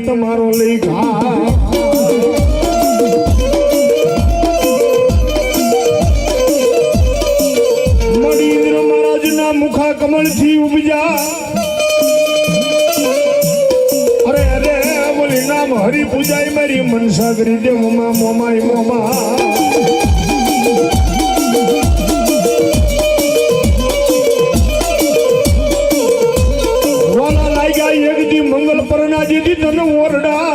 તમારો લેખા મણિન્દ્ર મહારાજ ના મુખા કમળ થી ઉપજા અરે અરે બોલી નામ હરી પૂજાય મારી મનસા કરી દે મોમા મોમાય મોમા મંગલ પરનાજી તન ઓરડા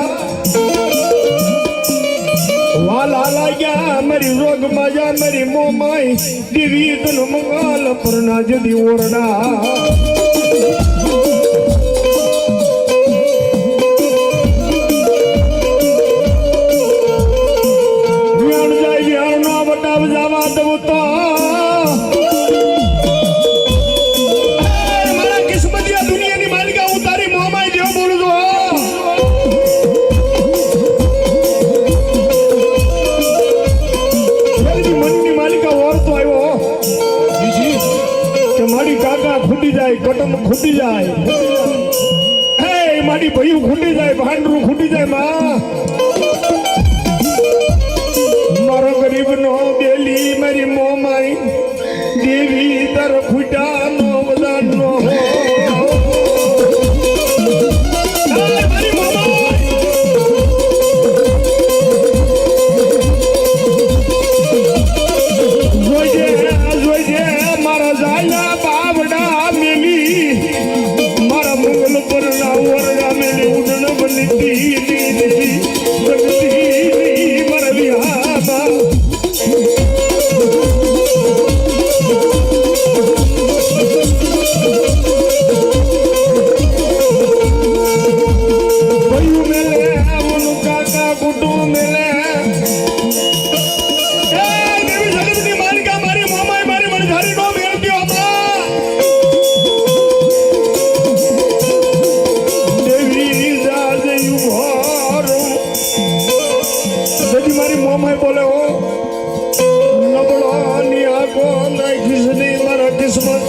વાલા લાગ્યા મારી રોગ માજા મારી મોમાઈ દેવી તન મંગલ પરનાજી ઓરડા વ્યાણ જાય વ્યાણ નો વટાવ જવા દઉં તો કટમ ખૂટી જાય હે મારી ભયું ખૂટી જાય ભાંડરું ખૂટી જાય માં મારો ગરીબ નો બેલી મારી મોમાઈ દેવી દર ખૂટા નો વદાન નો મારા જાય બાવડા મારા મંગલ પર ના ઓરડા મેલે ઉડન બનતી મારા વિહાબા ભયું મેલે આવનું કાકા ગુડુ મેલે દેવી જગતની માલિકા મારી મોમાઈ મારી મણધારી નો મેળવ્યો મારી મોમાઈ બોલે હો નબળાની આંખો નાખીશ નહીં મારા કિસ્મત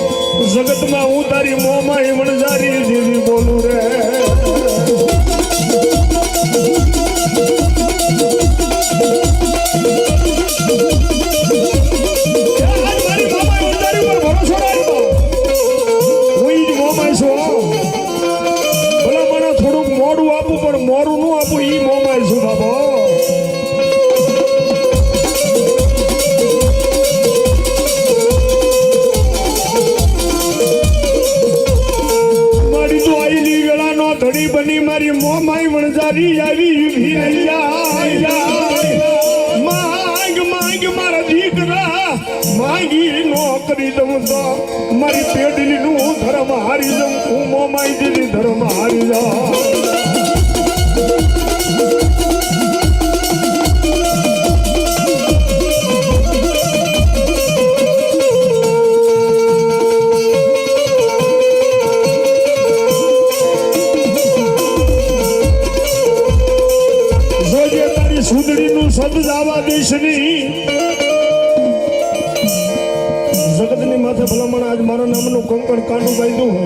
જગતમાં હું તારી મોમાઈ વણઝારી દેવી બોલું રે મારી મોમાઈ વણઝારી પર ભરોસો રાખ્યો હું જ મોમાઈ છું ભલે મને થોડુંક મોડું આપું પણ મોડું નું આપું ઈ મોમાઈ છું બાબા ધડી બની મારી મોમાઈ વણઝારી આવી ઊભી રહી જાય માંગ માંગ મારા દીકરા માંગી નો કરી દઉં તો મારી પેડલી નું ધર્મ હારી દઉં હું મોમાઈ દીદી ધર્મ હારી જાઉં સુંદરીનું શબ્દ જાવા દેશ નહીં જગતની માથે ભલામણ આજ મારા નામનું કંકણ કાંડું બાંધ્યું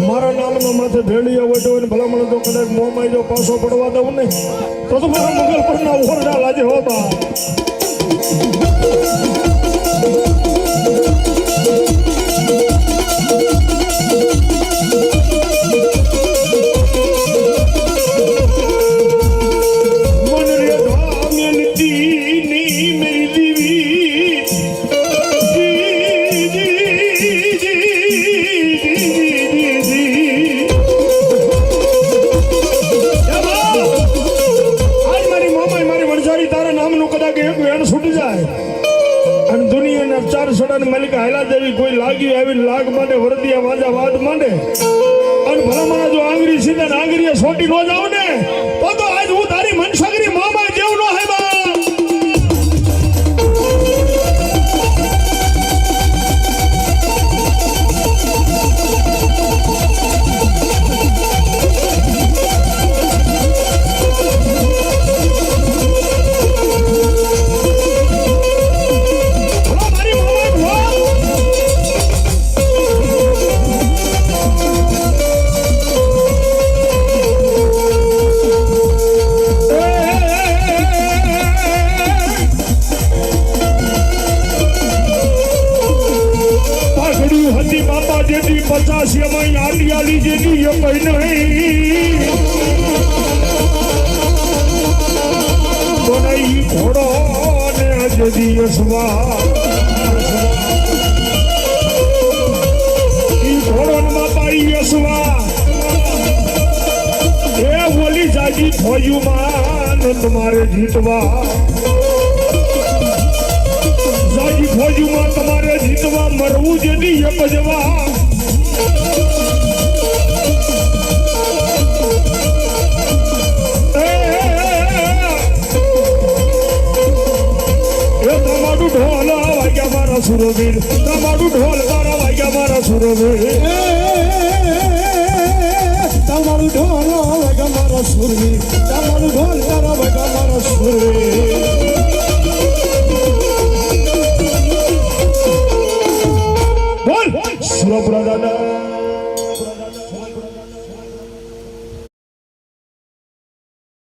મારા નામનો માથે ભેળીઓ વડ્યો ને ભલામણ તો કદાચ મોંમાં જો પાછો પડવા દઉં ને તો મારા મંગલ પરના ઓરડા લાજે હોતા મલિકા હેલા દેવી કોઈ લાગી આવી લાગ માંડે વરદિયા વાજા વાદ માંડે અને ભલામણા જો આંગળી સીધા ને આંગળીએ છોટી ન જાવ ને તો આજ હું તારી મનસગરી મામા જેવું નો હે બા. પચાસીમાં આલિયાલી જેની એ કઈ નહીં તો નહીં ઘોડો ને જદી યસવા ઈ ઘોડો ને બાપા યસવા એ બોલી જાજી ફોજુમાં ને તમારે જીતવા જાજી ફોજુમાં તમારે જીતવા મરવું જેની એક જવા સુરવીર તમારું ઢોલ તારા વાગ્યા મારા સુરવીર તમારું ઢોલ વાગ્યા મારા સુરવીર તમારું ઢોલ તારા વાગ્યા મારા સુરવીર